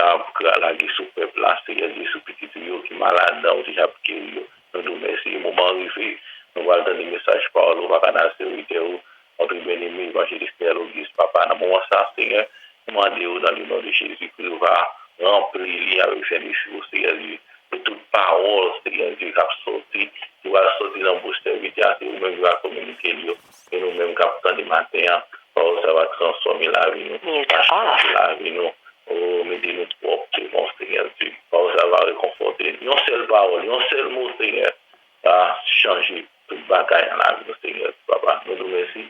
la guerre sous peuple là, c'est des sous petits qui malades dans aussi appliqué. Nous nous merci moment arrivé, nous allons donner message par le vacances serviteur notre bien-aimé évangéliste Auguste papa dans moment ça Seigneur, demandez dans le nom de Jésus que nous va remplir avec Seigneur Seigneur de toute parole Seigneur Dieu qui a sorti, qui va sortir dans vos serviteurs, et nous-mêmes qui va communiquer et nous-mêmes qui avons de matin, ça va transformer la vie, changer la vie, nous. Oh, mettez-nous propres, mon Seigneur Dieu. Ça va réconforter. Une seule parole, un seul mot, Seigneur, va changer toute bagaille dans la vie, Seigneur, papa. Nous nous remercions.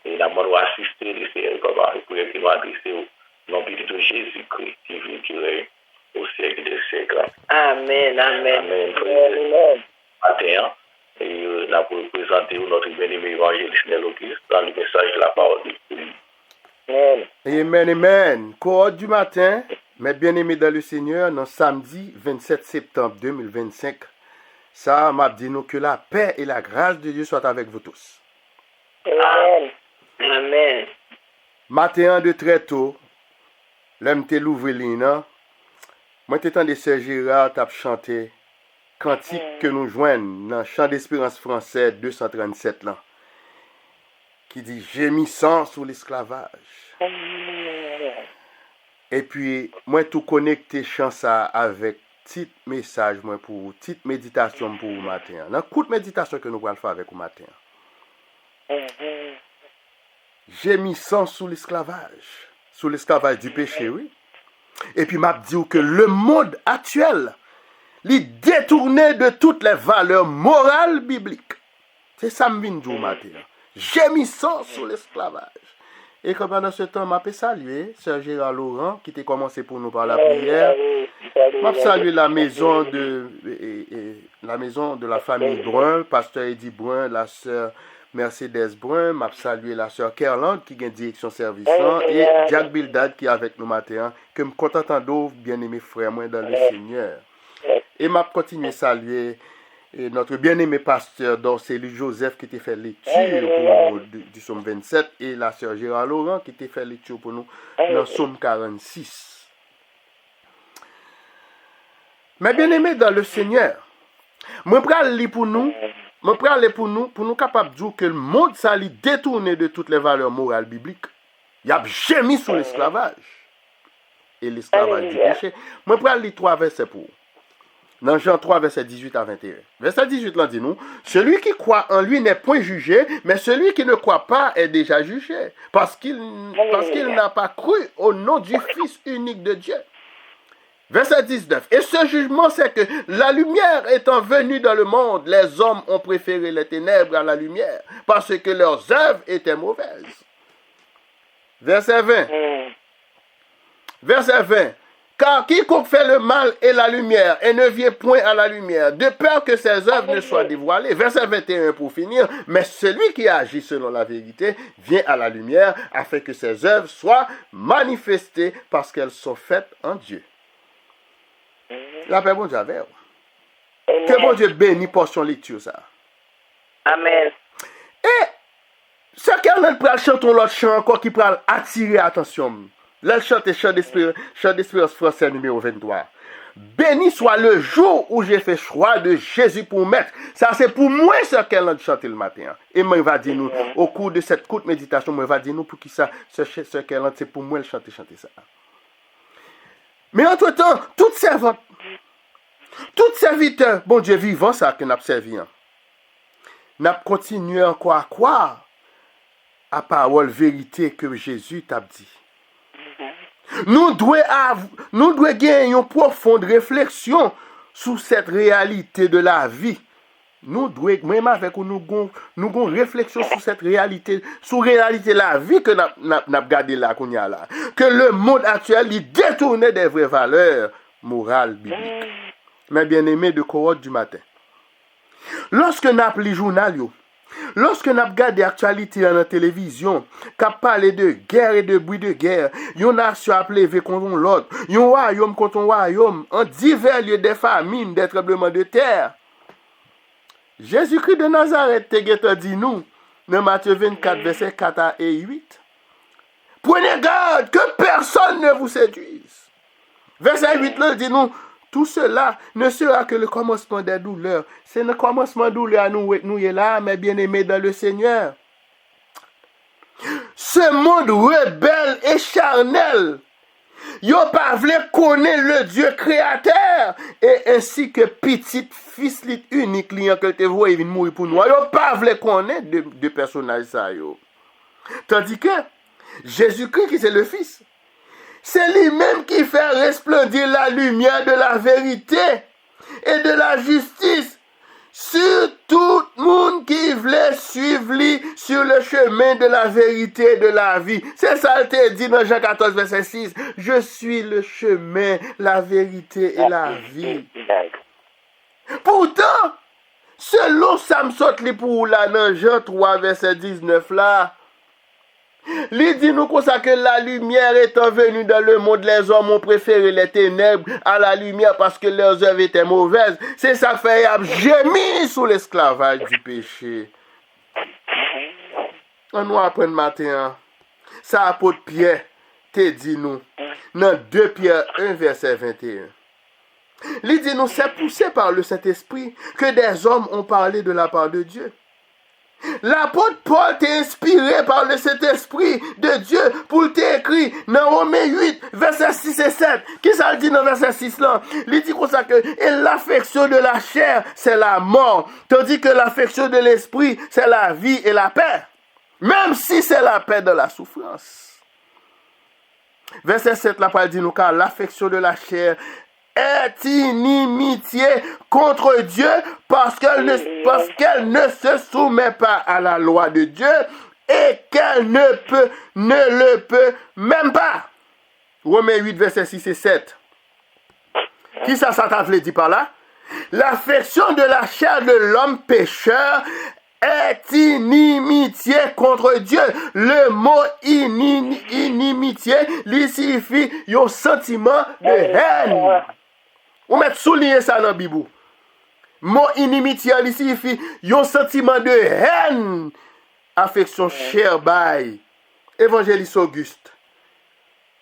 Et nous allons assister, Seigneur, papa, et pour que nous adressions au nom de Jésus-Christ, qui vit, qui règne au siècle des siècles. Amen, amen. Amen. Matin, et nous allons présenter notre bien-aimé évangéliste Auguste dans le message de la parole de Dieu. Amen, amen. Cohorte du matin, mes bien-aimés dans le Seigneur, dans samedi 27 septembre 2025, ça m'a dit nous que la paix et la grâce de Dieu soient avec vous tous. Amen. Amen. Matin de très tôt, l'homme t'est l'ouvre l'ina, moi t'étant de Sœur Gérard t'a chanté cantique que nous joignons dans Chant d'Espérance français 237 là, qui dit gémissant sous l'esclavage. Et puis, moi, tout connecté chant ça avec petit message moi pour vous, petite méditation pour vous matin. Dans toute méditation que nous allons faire avec vous matin. Gémissant sous l'esclavage du péché, oui. Et puis, m'a dit que le monde actuel, il détourné de toutes les valeurs morales bibliques. C'est ça que je viens de dire matin. Gémissant sous l'esclavage. Et comme pendant ce temps, m'a salué Sœur Gérard Laurent, qui était commencé pour nous par la prière. M'a salué la maison de la famille Brun, pasteur Eddie Brun, la sœur Mercedes Brun. M'a salué la sœur Kerland, qui est direction service, et Jack Bildad, qui est avec nous matin, que me content d'ouvre, bien-aimé frère, moi, dans le Seigneur. Et m'a continué à saluer et notre bien-aimé pasteur d'Orcélie Joseph qui t'a fait lecture pour nous du psaume 27 et la sœur Gérard Laurent qui t'a fait lecture pour nous dans le psaume 46. Mais bien-aimés dans le Seigneur, moi prends pour nous capables de dire que le monde s'est détourné de toutes les valeurs morales bibliques. Il a gémi sous l'esclavage et l'esclavage du péché. Moi prends les 3 versets pour vous. Dans Jean 3, verset 18 à 21. Verset 18, là, dit nous, celui qui croit en lui n'est point jugé, mais celui qui ne croit pas est déjà jugé, parce qu'il n'a pas cru au nom du Fils unique de Dieu. Verset 19. Et ce jugement, c'est que la lumière étant venue dans le monde, les hommes ont préféré les ténèbres à la lumière, parce que leurs œuvres étaient mauvaises. Verset 20. Verset 20. Car quiconque fait le mal est la lumière et ne vient point à la lumière, de peur que ses œuvres ne soient dévoilées. Verset 21 pour finir. Mais celui qui agit selon la vérité vient à la lumière afin que ses œuvres soient manifestées parce qu'elles sont faites en Dieu. La paix, bon Dieu, avec vous. Que bon Dieu bénisse pour son lecture, ça. Amen. Et ce qu'elle peut chanter l'autre chant encore qui peut attirer l'attention. Là, chante Chant d'Espérance français numéro 23. Béni soit le jour où j'ai fait choix de Jésus pour maître. Ça, c'est pour moi ce qu'elle a chanté le matin. Et moi, il va dire nous, au cours de cette courte méditation, moi, il va dire nous pour qui ça, ce qu'elle a, c'est pour moi, elle chanter ça. Mais entre-temps, toutes servantes, toutes serviteurs, bon Dieu vivant, ça, que nous avons servi. Nous avons continué encore à croire à parole vérité que Jésus t'a dit. Nous devons gagner une profonde réflexion sur cette réalité de la vie. Nous devons, même avec nous avons une réflexion sur cette réalité, de la vie que nous avons gardé là, que le monde actuel est détourné des vraies valeurs morales bibliques. Mes bien-aimés de cohorte du matin, lorsque nous avons les journaux, lorsque nous regardons l'actualité dans la télévision, qui parle de guerre et de bruit de guerre, une nation appelée contre l'autre, un royaume contre un royaume, en divers lieux des famines, des tremblements de terre. Jésus-Christ de Nazareth te dit nous, dans Matthieu 24, versets 4 et 8. Prenez garde que personne ne vous séduise. Verset 8 là, dit nous, tout cela ne sera que le commencement des douleurs. C'est le commencement de douleur nous est là, mais bien aimés dans le Seigneur. Ce monde rebelle et charnel, yo pas voulu connaître le Dieu créateur et ainsi que petit fils unique liant que te voit il vient mourir pour nous. Yo pas voulu connaître de personnages ça yo. Tandis que Jésus-Christ qui c'est le fils, c'est lui-même qui fait resplendir la lumière de la vérité et de la justice sur tout le monde qui voulait suivre lui sur le chemin de la vérité et de la vie. C'est ça qu'il te dit dans Jean 14, verset 6. Je suis le chemin, la vérité et la vie. Pourtant, selon Samson pour là dans Jean 3, verset 19 là, il dit nous comme ça que la lumière étant venue dans le monde, les hommes ont préféré les ténèbres à la lumière parce que leurs œuvres étaient mauvaises. C'est ça fait gémir sous l'esclavage du péché. On nous apprend matin, ça apôtre Pierre te dit nous, dans 2 Pierre 1, verset 21. Il dit nous, c'est poussé par le Saint-Esprit que des hommes ont parlé de la part de Dieu. L'apôtre Paul t'est inspiré par le Saint-Esprit de Dieu pour t'écrire dans Romains 8, verset 6 et 7. Qui ça dit dans verset 6 là? Il dit comme ça que et l'affection de la chair, c'est la mort, tandis que l'affection de l'esprit, c'est la vie et la paix. Même si c'est la paix de la souffrance. Verset 7 là, Paul dit nous car l'affection de la chair est inimitié contre Dieu parce qu'elle ne se soumet pas à la loi de Dieu et qu'elle ne le peut même pas. Romains 8, verset 6 et 7. Qui ça t'a voulu dire par là? L'affection de la chair de l'homme pécheur est inimitié contre Dieu. Le mot inimitié lui signifie un sentiment de haine. On met souligner ça dans la Bible. Mot inimitié lui signifie un sentiment de haine. Affection chère by Évangéliste Auguste.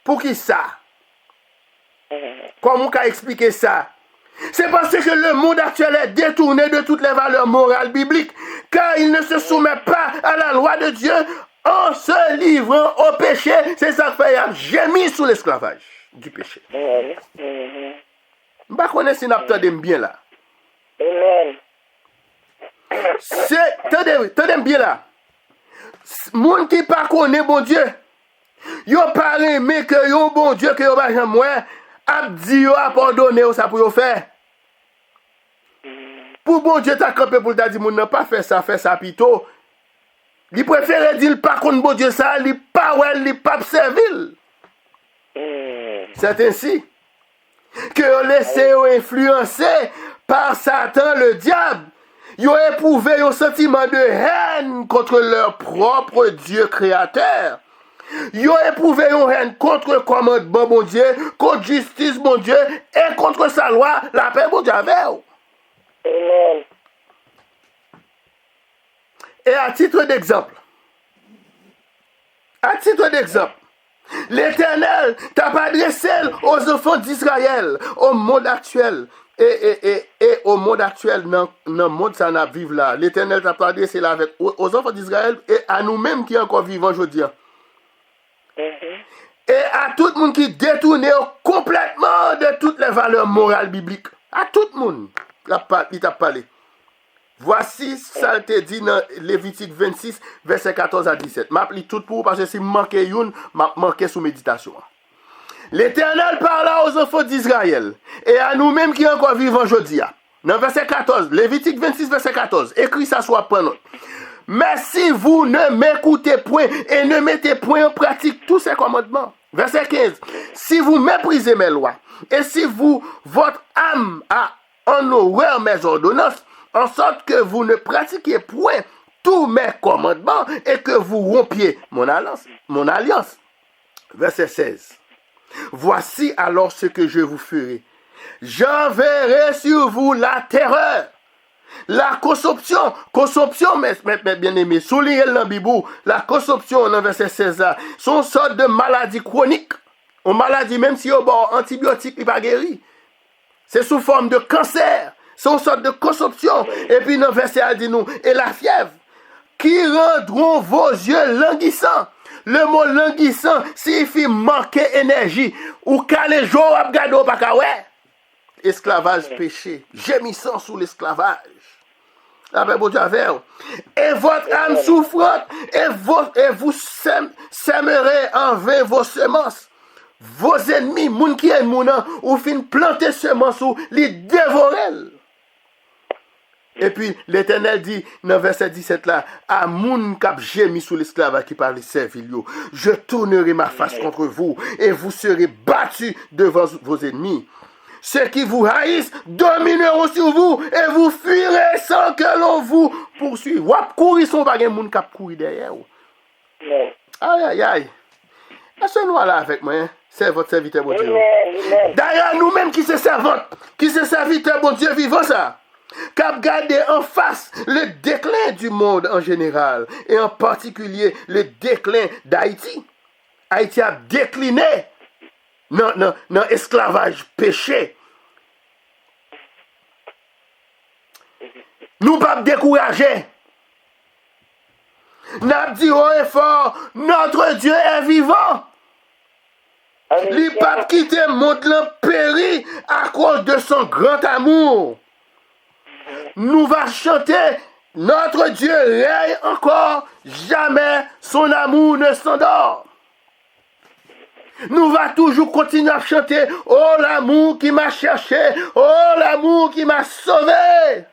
Pour qui ça? Comment on peut expliquer ça? C'est parce que le monde actuel est détourné de toutes les valeurs morales bibliques, car il ne se soumet pas à la loi de Dieu en se livrant au péché. C'est ça qui fait gémir sous l'esclavage du péché. Je ne connais pas si nous bien là. Amen. Tenez bien là. Moun qui pas connaît bon Dieu, yo pas aimé que yo bon Dieu que yo pas jamais moi a dit yo a pardonné ça pour yo faire. Pour bon Dieu t'a campé pour t'a dit moun n'a pas fait ça plutôt. Il préfère dire pas contre bon Dieu ça, il pas ouais, il pas servir. C'est ainsi que yo laissé yo influencer par Satan le diable. Ils ont éprouvé un sentiment de haine contre leur propre Dieu créateur. Ils ont éprouvé une haine contre le commandement bon Dieu, contre justice bon Dieu et contre sa loi, la paix bon Dieu avec. Amen. Et à titre d'exemple, l'Éternel t'a pas adressé aux enfants d'Israël, au monde actuel. Et au monde actuel, dans le monde ça n'a vivre là, l'Éternel t'a pas adressé là avec aux enfants d'Israël et à nous-mêmes qui encore vivons aujourd'hui. Et à tout le monde qui détourne complètement de toutes les valeurs morales bibliques. À tout le monde, il t'a parlé. Voici ça te dit dans Lévitique 26, verset 14 à 17. Je lis tout pour parce que si je manque une, je manque sous méditation. L'Éternel parla aux enfants d'Israël et à nous-mêmes qui encore vivons aujourd'hui. Dans verset 14, Lévitique 26, verset 14, écrit ça soit point note. Mais si vous ne m'écoutez point et ne mettez point en pratique tous ces commandements. Verset 15, si vous méprisez mes lois et si votre âme a en horreur mes ordonnances, en sorte que vous ne pratiquiez point tous mes commandements et que vous rompiez mon alliance. Verset 16. Voici alors ce que je vous ferai. J'enverrai sur vous la terreur, la consomption, mes bien-aimés, soulignez dans la Bible, la consomption dans verset 16, sont sorte de maladie chronique On maladie, même si on bon antibiotique, il n'est pas guéri. C'est sous forme de cancer. C'est une sorte de consomption. Et puis, dans le verset, elle dit nous, et la fièvre, qui rendront vos yeux languissants. Le mot languissant signifie manquer énergie. Ou quand les jours à regarder au bacawé. Esclavage, péché. Gémissant sous l'esclavage. La paix, bon Dieu, avec vous. Et votre âme souffrante, et vous sèmerez en vain vos semences. Vos ennemis, moun qui est mounan, ou fin planter semences ou les dévorer. Et puis l'Éternel dit dans verset 17 là, à moun kap gémi sous l'esclavage qui parle servil yo, je tournerai ma face contre vous et vous serez battus devant vos ennemis. Ceux qui vous haïssent domineront sur vous et vous fuirez sans que l'on vous poursuive. Wap courir son bagay moun kap courir derrière ou. Aïe aïe aïe. Est-ce que nous là avec moi, hein? C'est votre serviteur bon Dieu. D'ailleurs nous-mêmes qui se servons, qui se serviteur bon Dieu vivant ça. Cap garder en face le déclin du monde en général et en particulier le déclin d'Haïti. Haïti a décliné dans l'esclavage péché. Nous ne pouvons pas décourager. Nous avons dit haut et fort, notre Dieu est vivant. Il n'a pas quitté le monde péri à cause de son grand amour. Nous va chanter, notre Dieu règne encore, jamais son amour ne s'endort. Nous va toujours continuer à chanter, oh l'amour qui m'a cherché, oh l'amour qui m'a sauvé.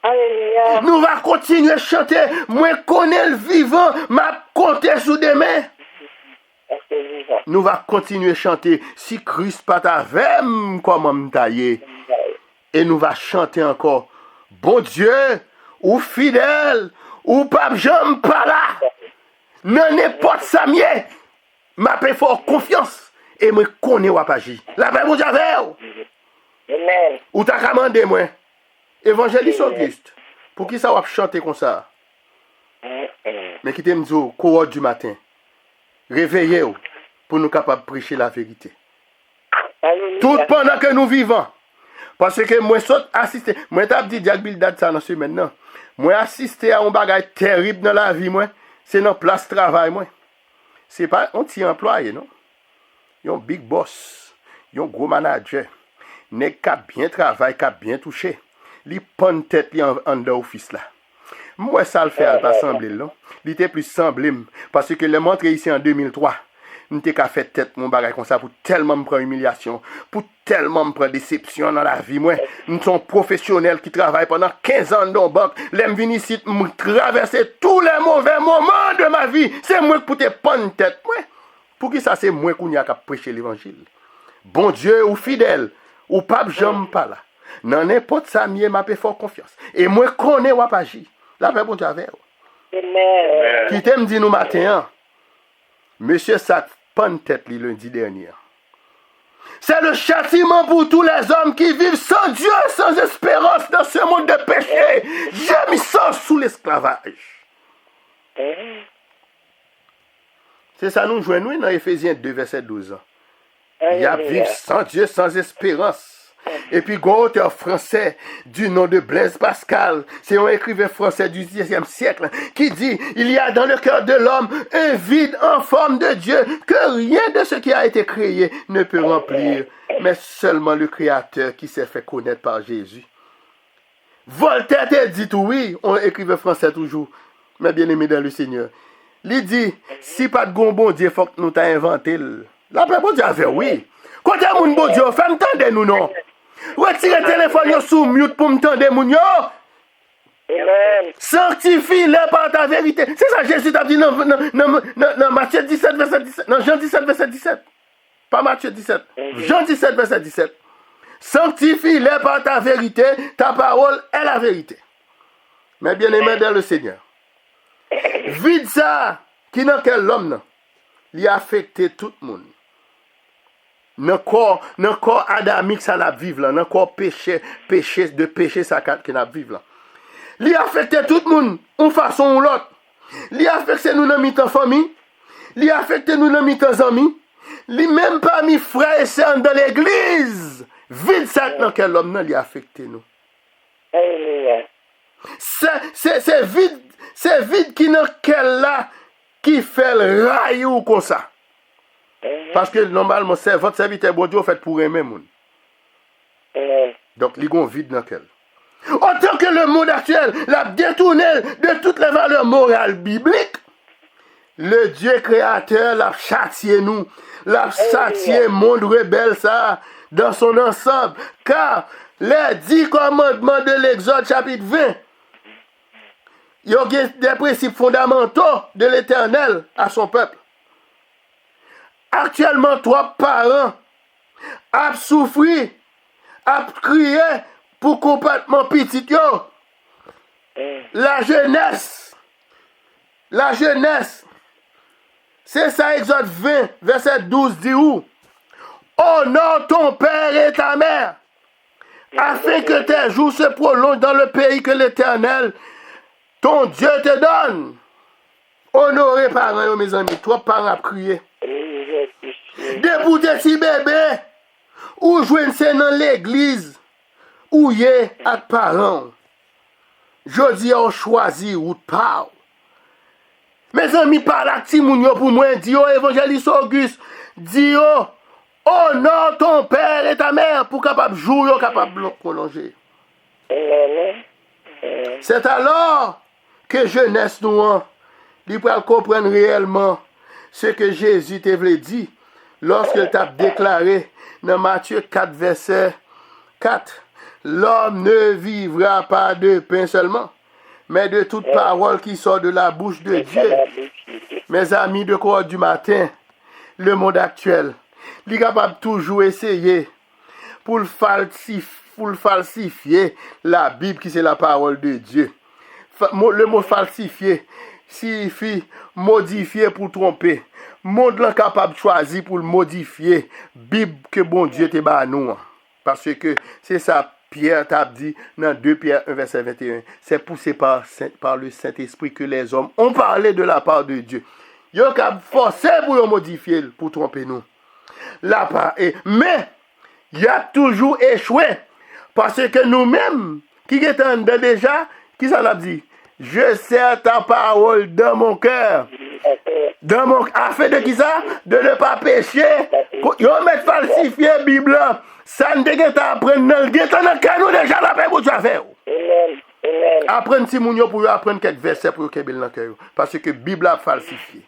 Alléluia. Nous va continuer à chanter, moi connais le vivant, m'a compté sous des mains. Nous va continuer à chanter, si Christ pas avec comment me tailler. Et nous va chanter encore, bon Dieu, ou fidèle, ou pape Jean pas là. Non n'importe ça mieux. M'a fait fort confiance et me connais ou pas agi. La paix mon Dieu avec vous. Amen. Ou t'as commandé moi. Évangéliste Auguste. Pour qui ça va chanter comme ça? Mais qui t'aime dire courant du matin. Réveillez-vous pour nous capables de prêcher la vérité. Alléluia. Tout pendant que nous vivons. Parce que moi, saute assister. Moi, t'as dit Jack Bildad ça dans ce maintenant. Moi, assister à un bagage terrible dans la vie, moi. C'est dans place de travail, moi. C'est pas un petit employé, non? Un big boss. Un gros manager. Nèg qui bien travaillé, qui bien touché. Li pon tête li en de office là. Moi, ça le fait, pas sembler, non? Il était plus semblé. Parce que le montré ici en 2003. Nous t'ai fait tête mon bagage comme ça pour tellement me prendre humiliation, pour tellement me prendre déception dans la vie. Moi, nous sommes professionnels qui travaillent pendant 15 ans dans le banque. L'aime venir ici, me traverser tous les mauvais moments de ma vie. C'est moi qui pour te prendre tête. Moi, pour qui ça, c'est moi qui n'y a qu'à prêcher l'évangile. Bon Dieu ou fidèle, ou pape Jean pas là. Dans n'importe ça, mieux m'a fait fort confiance. Et moi, connais ou pas agi. La paix, bon Dieu avec vous. Amen. Qui t'aime dit nous matin, Monsieur Sac pan tête lundi dernier. C'est le châtiment pour tous les hommes qui vivent sans Dieu, sans espérance dans ce monde de péché, gémissant sous l'esclavage. C'est ça nous jouons dans Éphésiens 2, verset 12. Il y a vivre sans Dieu, sans espérance. Et puis, un auteur français du nom de Blaise Pascal, c'est un écrivain français du Xe siècle, qui dit, il y a dans le cœur de l'homme un vide en forme de Dieu que rien de ce qui a été créé ne peut remplir, mais seulement le Créateur qui s'est fait connaître par Jésus. Voltaire t'a dit, oui, un écrivain français toujours, mais bien aimé dans le Seigneur. Il dit, si pas de bon Dieu, faut que nous t'a inventé. La paix, bon Dieu avait, oui. Quand t'es mon bon Dieu, fais m'tendre nous, non? Retirez le téléphone sous mute pour m'tendre moun yo. Amen. Sanctifie-les par ta vérité. C'est ça Jésus t'a dit dans Matthieu 17, verset 17. Non, Jean 17, verset 17. Pas Matthieu 17. Jean 17, verset 17. Sanctifie-les par ta vérité. Ta parole est la vérité. Mais bien aimé dans le Seigneur. Vide ça, qui n'a quel l'homme, il a affecté tout le monde. Dans le corps adamique, ça n'a vivre là. Dans le corps péché, ça n'a vivre là. Il a affecté tout le monde, d'une façon ou l'autre. Il a affecté nous dans notre famille. Il a affecté nous dans notre amis. Lui-même parmi frères et sœurs dans l'église. Vide ça dans quel l'homme nan li affecté nous. Alléluia. C'est vide qui dans quel là qui fait le rail ou comme ça. Parce que normalement c'est votre serviteur bon Dieu fait pour aimer moun. Amen. Donc li gon vide dans quel. Autant que le monde actuel l'a détourné de toutes les valeurs morales bibliques, le Dieu créateur l'a châtié nous, l'a châtié monde rebelle ça dans son ensemble. Car les 10 commandements de l'Exode chapitre 20, il y a des principes fondamentaux de l'Éternel à son peuple. Actuellement, 3 parents ont souffert, ont crié pour complètement petit yo. La jeunesse, c'est ça Exode 20, verset 12 dit où? Honore ton père et ta mère, afin que tes jours se prolongent dans le pays que l'Éternel, ton Dieu te donne. Honorez parents, mes amis, 3 parents ont crié. Debout de si bébé, ou joignez dans l'église, ou yé à parents. Jodi on choisi ou pas. Mes amis, par la ti moun yo pour moi, dis yo évangéliste Auguste, dis yo, honore ton père et ta mère pour capable jouer, capable prolonger. C'est alors que jeunesse nous, il peut comprendre réellement ce que Jésus te voulait dire lorsqu'il t'a déclaré dans Matthieu 4, verset 4. L'homme ne vivra pas de pain seulement, mais de toute parole qui sort de la bouche de Dieu. Mes amis de corps du matin, le monde actuel, il est capable toujours essayer pour le falsifier la Bible qui c'est la parole de Dieu. Le mot falsifier signifie modifier pour tromper. Monde là capable de choisir pour le modifier. Bible que bon Dieu te ba nous. Parce que c'est ça Pierre t'a dit dans 2 Pierre 1 verset 21. C'est poussé par le Saint-Esprit que les hommes ont parlé de la part de Dieu. Ils ont forcé pour le modifier, pour tromper nous. Mais il a toujours échoué. Parce que nous-mêmes, qui étant déjà, qui ça l'a dit? Je sers ta parole dans mon cœur. Dans mon afin de qui ça? De ne pas pécher. Ils ont mis falsifié la Bible. Ça ne dégage pas apprendre dans le guetan dans nous déjà la paix pour tu faire. Apprendre si moun yo pour apprendre quelques versets pour que dans cœur parce que Bible a falsifié.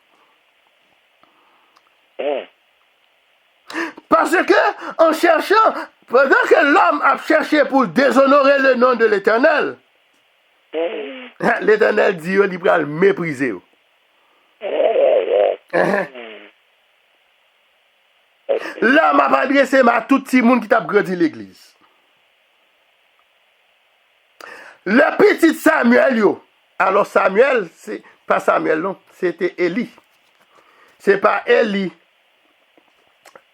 Parce que en cherchant pendant que l'homme a cherché pour déshonorer le nom de l'Éternel, l'Éternel dit il va le mépriser. Là, m'a pas adressé à tout le monde qui t'a grandi l'église. Le petit Samuel, alors Samuel, c'est pas Samuel, non, c'était Élie. C'est pas Élie,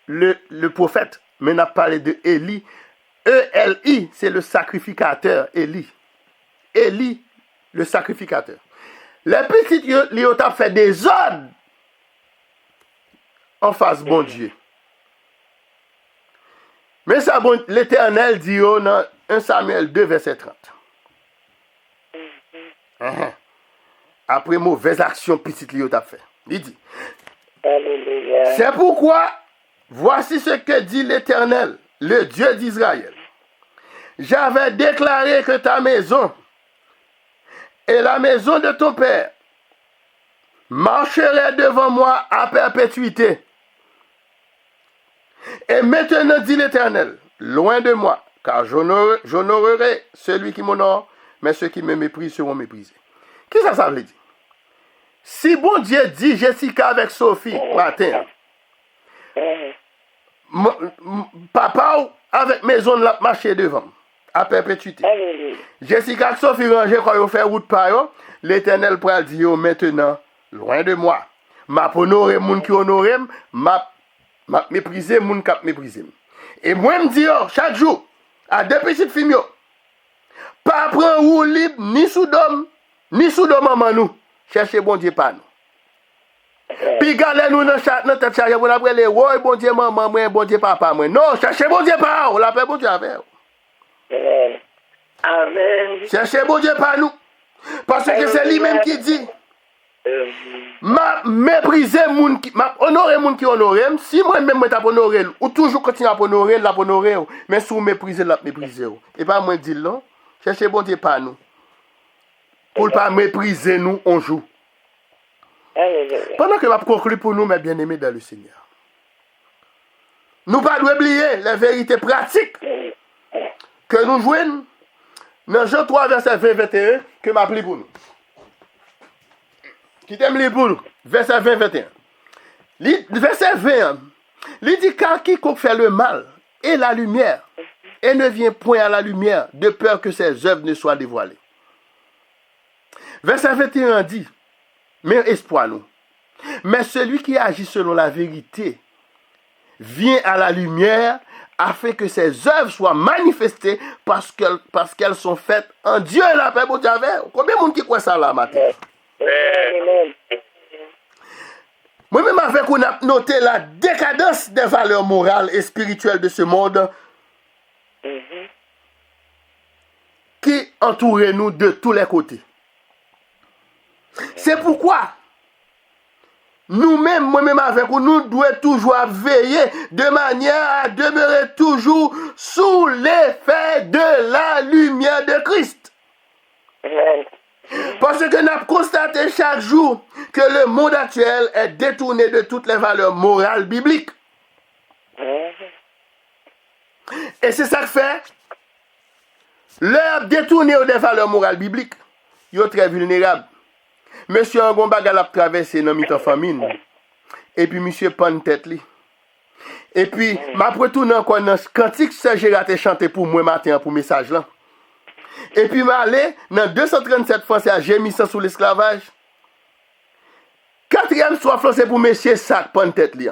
le prophète, mais on a parlé de Élie. E-L-I, c'est le sacrificateur, Élie. Élie, le sacrificateur. Le petit, il a fait des ordres en face bon Dieu. Mais ça, bon, l'Éternel dit dans 1 Samuel 2, verset 30. Après mauvaise action, petit Léo t'a fait. Il dit, c'est pourquoi, voici ce que dit l'Éternel, le Dieu d'Israël. J'avais déclaré que ta maison et la maison de ton père marcheraient devant moi à perpétuité. Et maintenant, dit l'Éternel, loin de moi, car j'honorerai celui qui m'honore, mais ceux qui me méprisent seront méprisés. Qui ça veut dire? Si bon Dieu dit Jessica avec Sophie matin, papa avec maison de la marché devant, à perpétuité. Jessica avec Sophie ranger quand ils fait route par eux, l'Éternel pourra dire maintenant, loin de moi. Ma honorer moun qui honore, ma mépriser moun k'ap mépriser. Et moi me dis chaque jour à deux petites filles pas prendre roue libre ni sous dôme maman nous chercher bon Dieu pas nous. Puis gardez nous dans tête chargée pour après les ouais bon Dieu maman moi bon Dieu papa moi. Non, cherchez bon Dieu pas, on l'appelle bon Dieu avec. Amen. Amen. Cherchez bon Dieu pas nous. Parce que c'est lui-même qui dit m'a mépriser moun qui m'a honorer moun qui honorer si moi même moi t'a honorer ou toujours continuer à honorer la honorer mais si vous mépriser la mépriser et pas moi dire non cherchez bon Dieu pas nous pour pas mépriser nous on joue pendant que m'a conclu pour nous mes bien-aimés dans le Seigneur nous pas oublier les vérités pratiques que nous jouons dans Jean 3 verset 20-21 que m'a appelé pour nous. Qui t'aime les boules, verset 20-21. Verset 20, il dit car quiconque fait le mal et la lumière, et ne vient point à la lumière, de peur que ses œuvres ne soient dévoilées. Verset 21 dit, mais espoir nous. Mais celui qui agit selon la vérité vient à la lumière afin que ses œuvres soient manifestées parce qu'elles sont faites en Dieu et la paix. Combien de monde qui croit ça là matin? Moi-même, avec on a noté la décadence des valeurs morales et spirituelles de ce monde qui entoure nous de tous les côtés. C'est pourquoi nous-mêmes, moi-même avec nous devons toujours veiller de manière à demeurer toujours sous l'effet de la lumière de Christ. Parce que nous avons constaté chaque jour que le monde actuel est détourné de toutes les valeurs morales bibliques. Et c'est ça que fait. L'heure détournée des valeurs morales bibliques, ils sont très vulnérables. Monsieur un bon bagage a traversé dans mi-temps famine. Et puis monsieur prend tête li. Et puis m'après tout encore dans cantique ça j'ai raté chanter pour moi matin pour message là. Et puis m'aller dans 237 français à gémissant sous l'esclavage. Quatrième soif c'est pour monsieur sac prend tête li.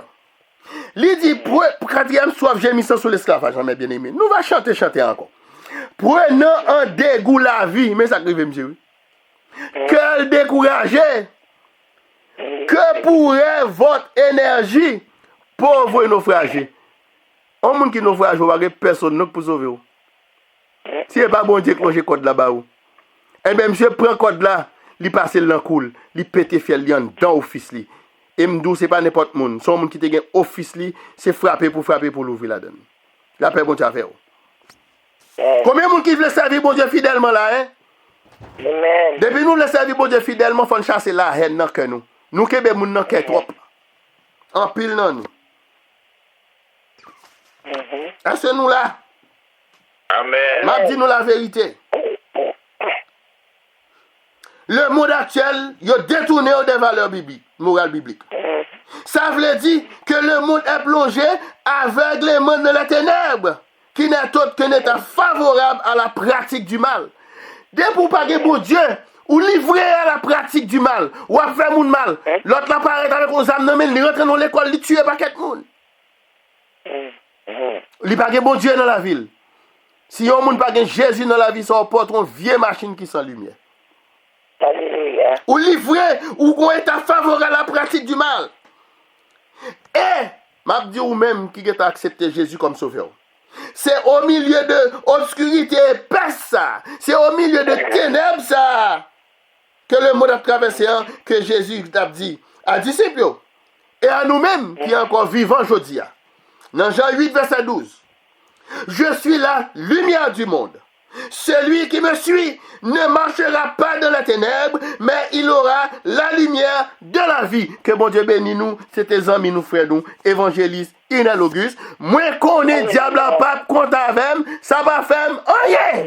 Li dit pour quatrième soif gémissant sous l'esclavage mes bien-aimés. Nous va chanter encore. Prenant en dégoût la vie, mais ça arrive monsieur. Que découragé, que pourrait votre énergie pauvre et naufragé. Un monde qui naufrage, il n'y a personne pour sauver. Si ce n'est pas bon Dieu qui mange code là-bas, eh bien, monsieur prend code là, il passe dans le cool, il pète fiel dans l'office. Et me dit, ce n'est pas n'importe qui. Son monde qui te gagne office, c'est frapper pour l'ouvrir la donne. La paix, bon Dieu, à faire. Combien de monde qui veut servir bon Dieu fidèlement là, hein? Amen. Depuis nous le servir bon Dieu fidèlement, il faut chasser la haine dans que nous. Nous qui sommes dans le trop. En pile dans nous. Est-ce que nous là? Amen. M'a dit nous la vérité. Le monde actuel, il a détourné des valeurs bibliques, morales bibliques. Ça veut dire que le monde est plongé aveuglément dans les ténèbres, qui n'est autre que n'étant favorable à la pratique du mal. Dès pour pas que bon Dieu, ou livré à la pratique du mal, ou à faire moun mal, l'autre là paraît avec un âme nommé, il rentre dans l'école, il tue paquet de monde. Il pas que bon Dieu dans la ville. Si on moun pas que Jésus dans la ville, ça porte une vieille machine qui sans lumière. Alléluia. Ou livré, ou qu'on est favorable à la pratique du mal. Et, m'a dit ou même qui a accepté Jésus comme sauveur. C'est au milieu de l'obscurité épaisse ça. C'est au milieu de ténèbres ça. Que le monde a traversé, que Jésus a dit à disciples et à nous-mêmes qui sont encore vivants aujourd'hui. Dans Jean 8, verset 12. Je suis la lumière du monde. Celui qui me suit ne marchera pas dans la ténèbre, mais il aura la lumière de la vie. Que bon Dieu bénisse nous, c'est tes amis, nous frères, nous, évangélistes, inalogus. Moi, qu'on est diable à pape, contre avec, ça va faire rien.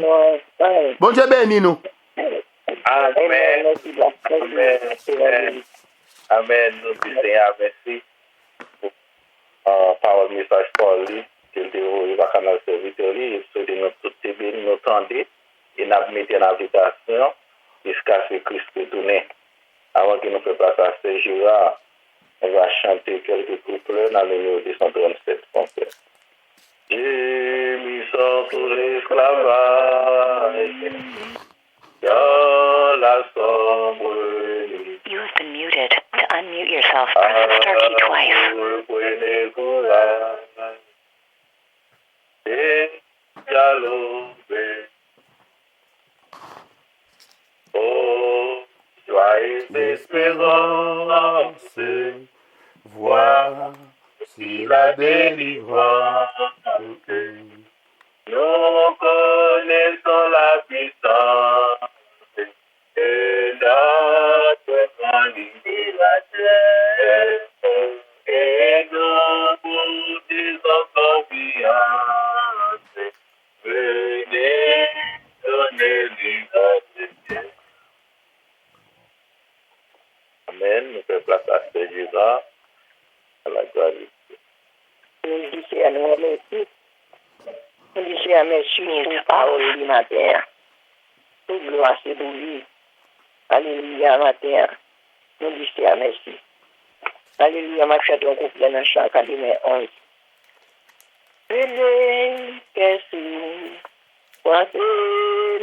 Bon Dieu bénisse nous. Amen. Amen. Amen. Nous disons merci par le message pour lui. Il va canal serviteur, il se dit nous toutes bénis, nous tendez, et nous mettons en invitation jusqu'à ce que Christ retourne. Avant que nous fassions place à ce jour-là, on va chanter quelques couplets dans le numéro 237 français. Gémissant sous l'esclavage, dans la sombre nuit. You have been muted. To unmute unmute yourself. Press the star key twice. Prenez courage. Et dialoguez. Oh, joie d'espérance, voici la délivrance. Nous connaissons la puissance de notre grand libérateur. Et nous vous disons confiance, venez donner l'unité. Amen. Nous faisons place à ce Jésus, à la gloire de Dieu. Nous disons à nous merci. Nous disons à merci pour parole du matin. Nous gloire c'est pour lui. Alléluia matin. Nous disons à merci. Alléluia, ma chère, on coupe dans le chant 91. Venez, qu'est-ce que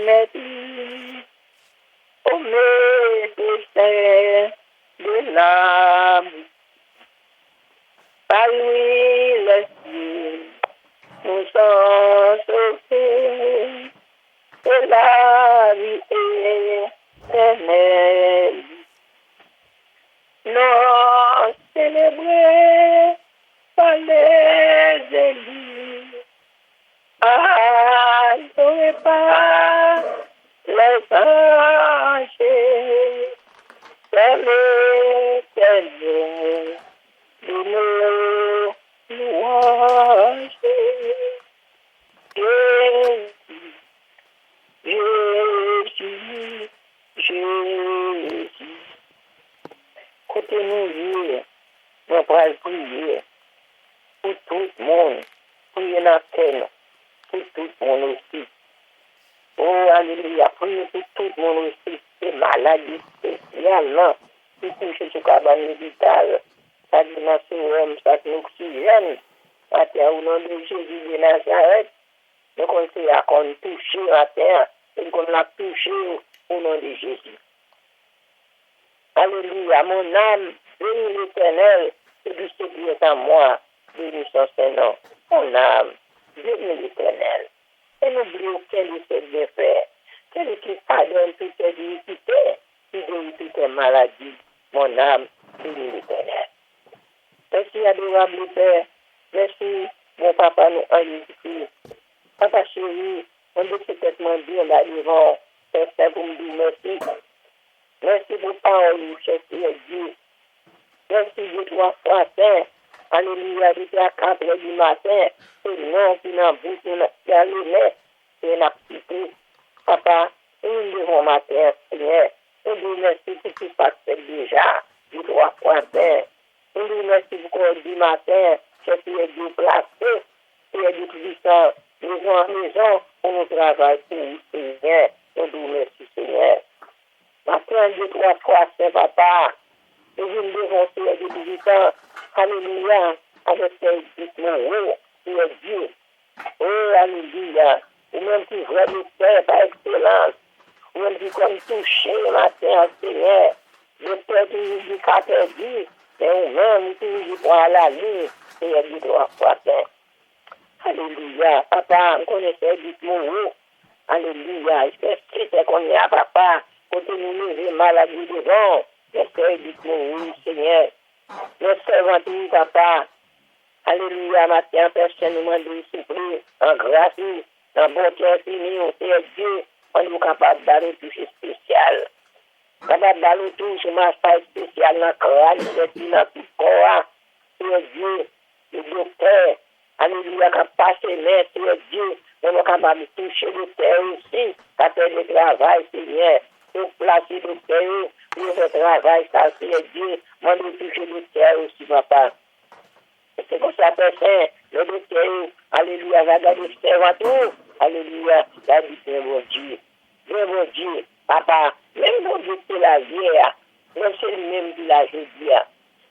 merci, au médecin de l'âme, par lui le ciel, nous sommes sauvés, de la vie éternelle. Non, célébré par les élus, adoré par les anges, c'est l'éternel de nos louanges. Jésus, Jésus, Jésus. Côté nous dire, nous allons prier pour tout le monde, prier dans la terre, pour tout le monde aussi. Oh, alléluia, prier pour tout le monde aussi, c'est maladie spécialement, qui touche ce cabane médical, ça dit dans ce homme, ça dit l'oxygène, à terre au nom de Jésus de Nazareth, donc on sait qu'on touche la terre, et qu'on l'a touché au nom de Jésus. Alléluia, mon âme, bénis l'Éternel, et tout ce qui est en moi, bénis son Saint-Nom. Mon âme, bénis l'Éternel. Et n'oublie aucun de ses bienfaits, celui qui pardonne toutes tes iniquités, qui guérit toutes tes maladies. Mon âme, bénis l'Éternel. Merci, adorable Père. Merci, mon papa, nous en Jésus-Christ. Papa chéri, on dit que c'est tellement bien d'aller Père Saint, pour me dire merci. Merci pour parole, cher Dieu. Merci de 3 fois saint. Alléluia, j'étais à 4 heures du matin. C'est non qui n'a bouche, qui a le nez, et n'a quitté. Papa, nous devons matin, Seigneur. Nous disons merci pour tout ça déjà. Du 3 fois saint. Nous disons merci pour qu'on du matin, cher Dieu placé, cher Dieu puissant, maison en maison, pour nous travailler pour vous, Seigneur. Nous disons merci, Seigneur. Matin, 2, 3 fois, Saint Papa, et vous me dévancez à 18 ans, alléluia, avec ces dites-moi, qui est Dieu. Oh, alléluia, ou même qui voit le Père par excellence, ou même qui comme touché matin, Seigneur, le Père qui nous dit qu'à perdu, mais ou même qui nous dit à la ligne, et il dit 3 fois, Saint. Alléluia, Papa, on connaissait dites-moi, alléluia, c'est qu'on y a, Papa. Côté nous lever maladie devant, les sœurs, dites-moi oui, Seigneur. Les servantes, oui, Papa. Alléluia, matin, personne nous demande de souffler en grâce, en bonté infinie, on sait Dieu, on est capable d'aller toucher spécial. Capable d'aller toucher ma faille spéciale dans le crâne, dans tout corps, c'est Dieu, le docteur. Alléluia, qui passe main, c'est Dieu, on est capable de toucher le terre aussi, qui fait le travail, Seigneur. Pour placer le terre, pour le travail, ça c'est Dieu, moi de toucher le terre aussi, Papa. C'est pour ça, Père, le docteur, alléluia, va garder le terre à tout, alléluia, la dit, bon Dieu, bon Dieu, Papa, même bon Dieu qui la vie, même c'est lui-même qui la jeudi,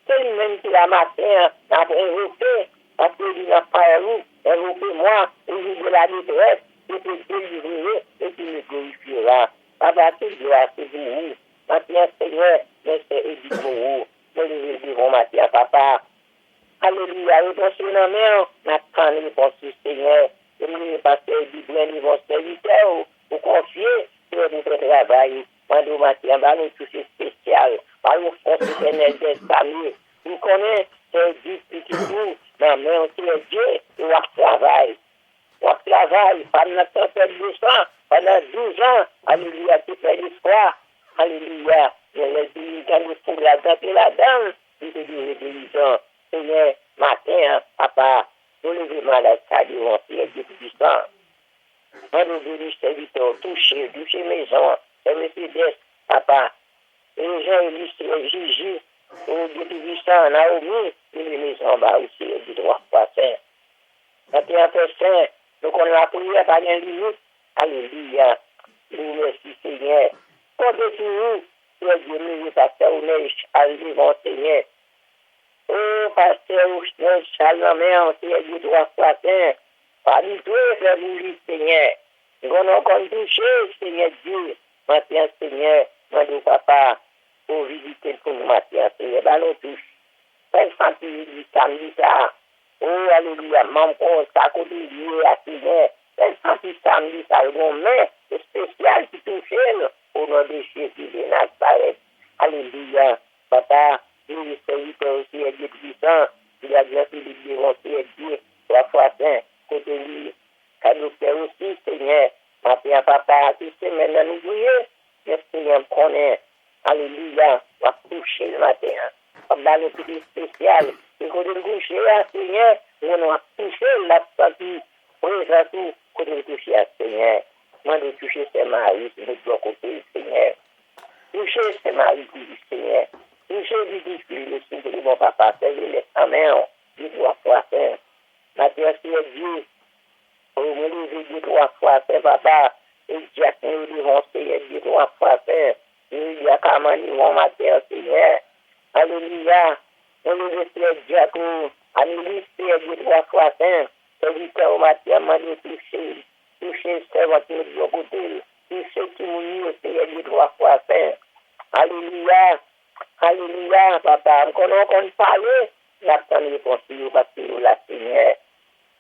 c'est lui-même qui la matin, après évoqué, parce qu'il n'a pas évoqué moi, au jour de la détresse, et puis délivrer, et puis me glorifiera. Papa, tout gloire, c'est pour vous. Maintenant, Seigneur, merci et dit pour vous. je le dis, bon matin, papa. Alléluia, réponse dans la main, maintenant, réponse du Seigneur. Et le pasteur dit, bien, ils vont serviteur, ou confier, pour notre travail. Moi, de matin, bah, nous toucher spécial, par le force éternel des amis. Vous connaissez, c'est dit, petit tout, mais on est Dieu, et on travaille. On travaille pendant notre tempête de sang, pendant 12 ans. Alléluia, tu fais l'espoir. Alléluia, je l'ai dit, quand il faut la dent et la dame, il te dit, guérison. Seigneur, matin, papa, nous levons à la salle, on s'y est puissant. Moi, nous venons serviteurs, toucher maison, et Mercedes, papa. Et les gens, ils Gigi, ou Dieu puissant, Naomi, et les maisons, bah aussi, du droit passé. Matin, saint, donc on a prié par une limite. Alléluia. Nous merci, Seigneur. Continue, Dieu, nous, pasteur, on est arrivé, mon Seigneur. Oh, pasteur, Ousmane, Chalamet, on s'est dit droit matin. Pas du tout, c'est vous, Seigneur. Nous avons touché, Seigneur Dieu. Matin, Seigneur, moi, de papa, pour visiter pour nous, matin, Seigneur, ballon touche. Faites sentir du samedi, ça. Oh, alléluia, maman, ça, côté lié à Seigneur. Faites sentir samedi, ça, le bon main, c'est spécial qui touche, au nom de Jésus de Nazareth. Alléluia, papa. Nous, les serviteurs aussi, est puissant. Il a bien fait de dire aussi, est Dieu, 3 fois saint, côté lui. Cadeau aussi, Seigneur. Matin, papa, tu sais, maintenant, nous voyons, le Seigneur me connaît. Alléluia, on va coucher le matin. On va dans le petit spécial. Et quand on couche, Seigneur, on va toucher la sortie. Oui, ça tout, quand on touche, Seigneur. Moi, de toucher ses maris, de l'autre côté, Seigneur. Toucher ses maris, Seigneur. Toucher du disciple, le mon papa, c'est le main, il doit faire. Maintenant, c'est Dieu. Au moment où je dis 3 fois, c'est papa. Et Dieu, nous devons essayer de 3 fois. Il y a quand même mon matin, Seigneur. Alléluia. On nous espère Dieu, alléluia, de 3 fois. C'est du temps au matin, m'a touché. Toucher, c'est votre côté. Toucher qui nous essayer de 3 fois. Alléluia. Alléluia, papa. Quand on parle, l'attend réponse parce que nous la Seigneur.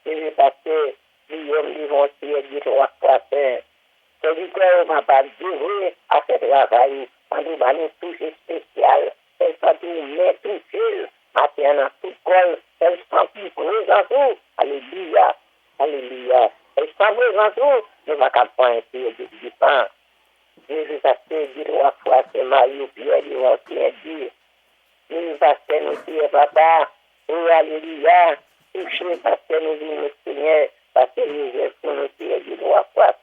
Et parce que nous vont essayer de 3 fois. C'est du temps, papa, Dieu à ce travail. On nous toucher spécial. Elle sent tout mettre tout fil. Matin, dans tout col. Elle sent plus présent tout. Alléluia. Alléluia. Elle sent présent tout. Ne va qu'à point essayer de dire. Nous avons dit 3 fois, c'est Marie, Pierre, nous avons dit. Nous avons dit, papa, oh, alléluia, touchez, parce que nous disons, Seigneur, parce que nous avons dit 3 fois,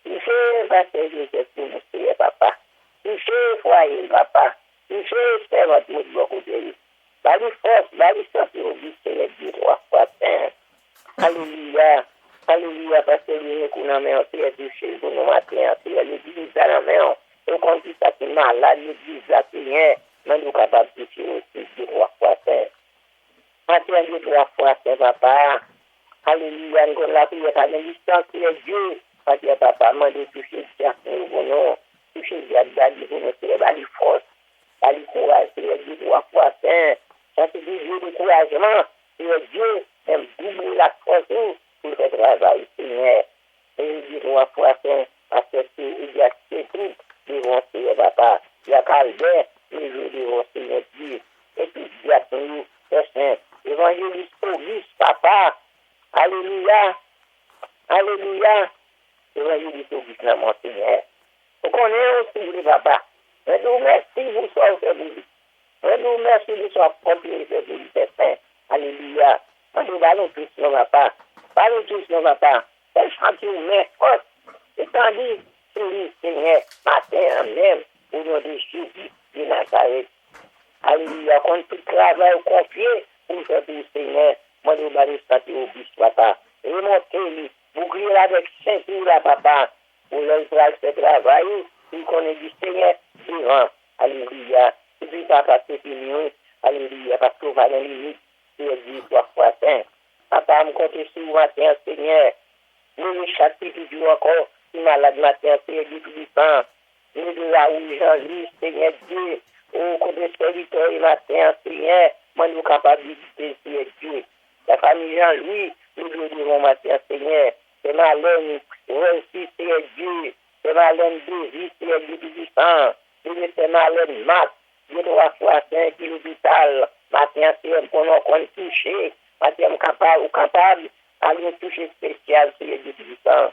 touchez, parce que nous avons dit, papa, touchez, foyer, papa, touchez, c'est votre mot de beaucoup de lui. Bali force, bali sortir au but, c'est dit 3 fois, alléluia. Alléluia, parce que nous avons touché pour nous matin, l'église à la main. Et quand il s'est malade, l'église à Seigneur, nous sommes capables de toucher aussi 3 fois. Matin, 3 fois, papa. Alléluia, nous avons la prière à l'existence de Dieu. Parce que papa m'a dit toucher Dieu pour nous, toucher Dieu pour nous, c'est la force, la courage, c'est 3 fois. Ça, c'est du Dieu de couragement, c'est Dieu, aime doubler la force. Pour le travail, Seigneur. Et il dit 3 fois, parce qu'il y a ces trucs, ils vont se papa. Il y a Calvin, les jours vont se Dieu. Et puis, il y a tout, le Saint. Évangéliste Auguste, papa. Alléluia. Alléluia. Évangéliste Auguste, mon Seigneur. Vous connaissez aussi, le papa. Je vous remercie, vous soyez vous. Je vous remercie de soir compris, c'est Saint. Alléluia. Nous allons tous, nos papa. Parlons tous, nos papa. Elle chante une main forte. Et tandis, oui, Seigneur, matin même, au nom de Jésus de Nazareth. Alléluia, qu'on tout travail confié pour faire tout, Seigneur. Moi, nous allons sentir au bus, papa. Remontez-lui, vous criez avec ceinture, là, papa. Pour leur faire ce travail, il connaît du Seigneur devant. Alléluia. Et puis, papa, c'est fini. Alléluia, parce qu'on va dans les limites. C'est dit 3 fois saint. Papa, me compte sur vous matin, Seigneur. Nous, chaque petit jour encore, si malade matin, Seigneur, du puissant. Nous, de là où Jean-Louis, Seigneur Dieu, au côté serviteur et matin, Seigneur, moi nous capables de Seigneur Dieu. La famille Jean-Louis, nous devons matin, Seigneur. C'est Marlène, aussi, Seigneur Dieu. C'est Marlène Désir, Seigneur Dieu Tout-Puissant. C'est Marlène Matt, Dieu 3 fois 5 qui l'hôpital. Matin, Seigneur, qu'on a touché. Matin, capable, à nous toucher spécial, Seigneur Dieu Tout-Puissant.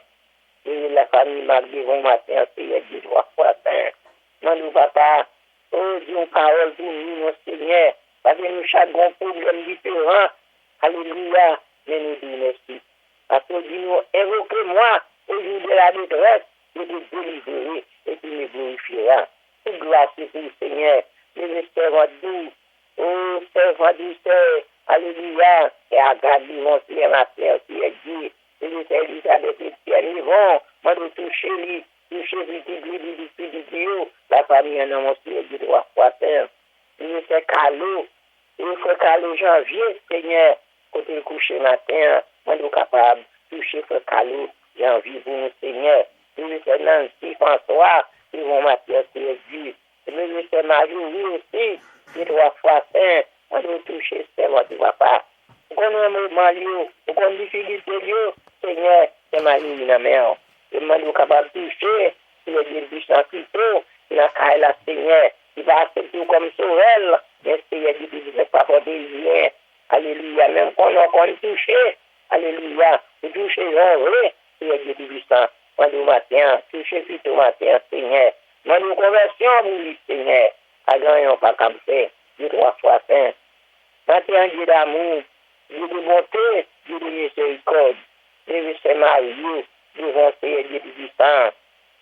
Et la famille Magdéron matin, Seigneur Dieu 3 fois 5. Non, nous, papa, oh Dieu, parole pour nous, mon Seigneur. Parce que nous, chaque grand problème différent. Alléluia, mais nous disons merci. Parce que nous, évoquez-moi au jour de la détresse, et de délivrer, et tu me glorifieras. Tout grâce pour le Seigneur, les servants doux, oh servants douceurs, alléluia, et à garder mon Seigneur, ma terre, Seigneur Dieu, et les serviteurs de Pierre, ils vont, moi de toucher lui, toucher du Dieu, la famille en mon Seigneur, Dieu doit pouvoir faire. Il fait calot, il faut calot janvier, Seigneur, côté le coucher matin, moi nous capable toucher ce calot janvier pour nous, Seigneur. Il fait Nancy, François, ils vont matière, Seigneur Dieu. Il fait Marie aussi, il doit pouvoir faire, moi nous toucher, c'est votre papa. Quand on a un moment, quand on a une difficulté, Seigneur, c'est Marie, la mère. Et moi nous capable toucher, il est bien puissant plutôt, il a caillé la Seigneur. Il va accepter comme sauveur, mais Seigneur dit qu'il ne veut pas porter rien. Alléluia. Même quand on est touché, alléluia. Vous touchez vrai, Seigneur Dieu puissant. Moi, nous matin, touchez plutôt matin, Seigneur. Moi, nous conversion pour lui, Seigneur. À gagnons pas comme ça. Dieu 3 fois saint. Matin, Dieu d'amour, Dieu de bonté, Dieu de miséricorde. Dieu c'est Marie, devant Seigneur Dieu puissant.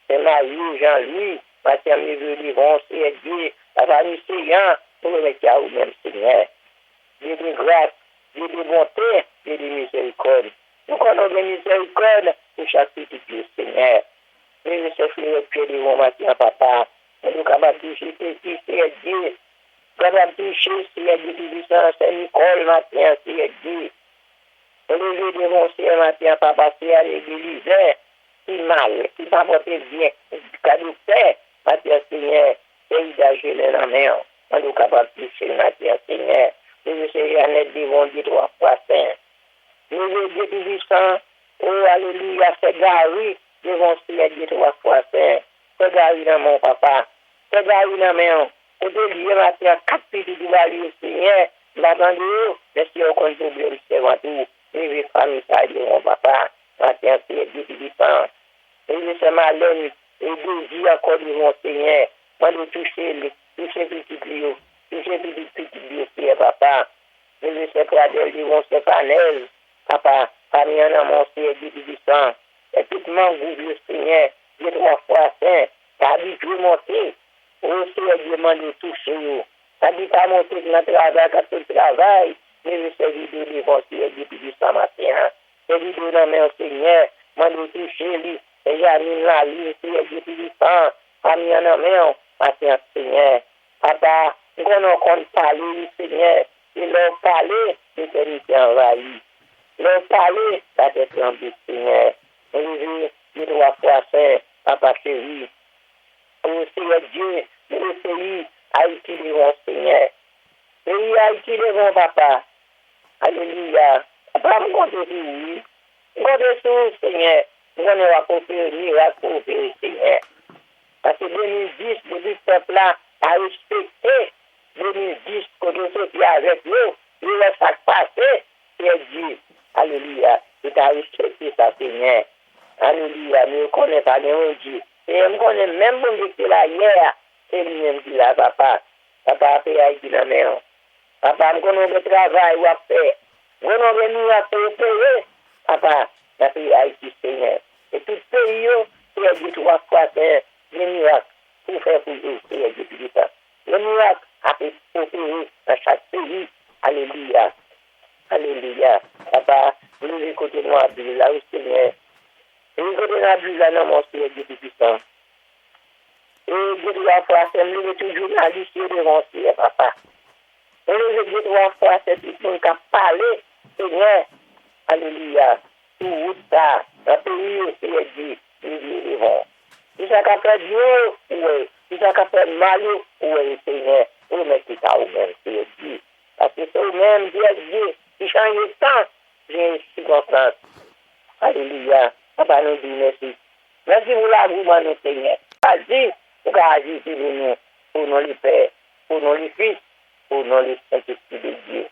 C'est Marie, Jean-Louis. Matin, nous devons, Seigneur Dieu, la famille Seigneur, pour le mettre à vous-même, Seigneur. Dieu de grâce, Dieu de bonté, Dieu de miséricorde. Nous connaissons de miséricorde pour chaque petit Dieu, Seigneur. Nous sommes les pieds de mon matin, papa. Nous sommes capables de toucher petit, Seigneur Dieu. Capables de toucher, Seigneur Dieu, Tout-Puissant, Saint-Nicole, matin, Seigneur Dieu. Nous devons, Seigneur, matin, papa, Seigneur, l'église, qui mal, qui va porter bien, cadeau fait, matin, Seigneur, pays d'âge de la mer. Nous sommes capables de toucher, matin, Seigneur. Nous sommes devant Dieu 3 fois saint. Nous sommes Dieu Tout-Puissant, oh, alléluia, c'est Gary, devant Seigneur Dieu 3 fois saint. C'est Gary dans mon papa, c'est Gary dans mon. Au début, matin, 4 petits de la vie, Seigneur, l'attendez, mais si on compte problème, c'est avant tout. Nous famille ça de mon papa, matin, Seigneur Dieu Tout-Puissant. Nous sommes Marlène, et désir encore de mon Seigneur, moi de toucher petit Clio, toucher petit Dieu, papa. Nous sommes Pradel, de mon Stéphane, papa, famille en mon Seigneur Dieu Tout-Puissant. Et tout le monde, Dieu Seigneur, Dieu 3 fois saint, t'as habitué monter. Oh Seigneur, demande de toucher. Ça dit pas monter dans le travail, quand tu travailles, mais je sais vidéo devant Seigneur Dieu Tout-Puissant matin. C'est vidéo dans mon Seigneur, moi de toucher lui, et j'amène la ligne, Seigneur Dieu Tout-Puissant, famille en main, matin, Seigneur. Papa, nous allons parler, Seigneur, et leur parler, l'éternité envahie. Leur parler, ça te tremble, Seigneur. Élevé, Dieu 3 fois saint, papa chéri. Oh Seigneur Dieu, le pays Haïti devant Seigneur. Pays Haïti devant papa. Alléluia. Papa, me compte sur lui. Me compte sur Seigneur. Nous allons apporter un miracle pour le Seigneur. Parce que 2010, depuis ce peuple-là a respecté 2010, quand on s'est avec nous, il a ça passé, c'est Dieu. Alléluia. Il a respecté ça, Seigneur. Alléluia. Mais on ne connaît pas de Dieu. Et on connaît même mon Dieu qui est là hier. C'est lui-même qui est là, papa. Papa a fait Haïti dans la main. Papa, on connaît le travail ou a fait. On connaît nous à payer. Papa, on a fait Haïti, Seigneur. Et tout pays, c'est Dieu 3 fois, c'est le miracle pour faire pour eux, c'est Dieu tout ça. Le miracle a fait pour pays dans chaque pays. Alléluia. Alléluia. Papa, vous écoutez moi, là où Seigneur. Et vous écoutez la Bible là, non, mon Seigneur Dieu Tout-Puissant. Et Dieu 3 fois, c'est me toujours dans l'issue devant Seigneur, papa. Et le Dieu 3 fois, c'est tout le monde qui a parlé, Seigneur. Alléluia. Tout ça, dans le pays, Seigneur Dieu, nous devons. Et ça qu'a fait Dieu, oui. Si ça a fait mal, oui, Seigneur, vous mettez ça au même, c'est Dieu. Parce que c'est au même Dieu qui change le temps, j'ai une circonstance. Alléluia. Papa nous dit merci. Merci pour l'amour, nous, Seigneur. Vas-y, pour agir pour nous les pères, pour nous les fils, pour nous les Saint-Esprit de Dieu.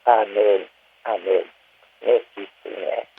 Amen. Amen. Merci, Seigneur.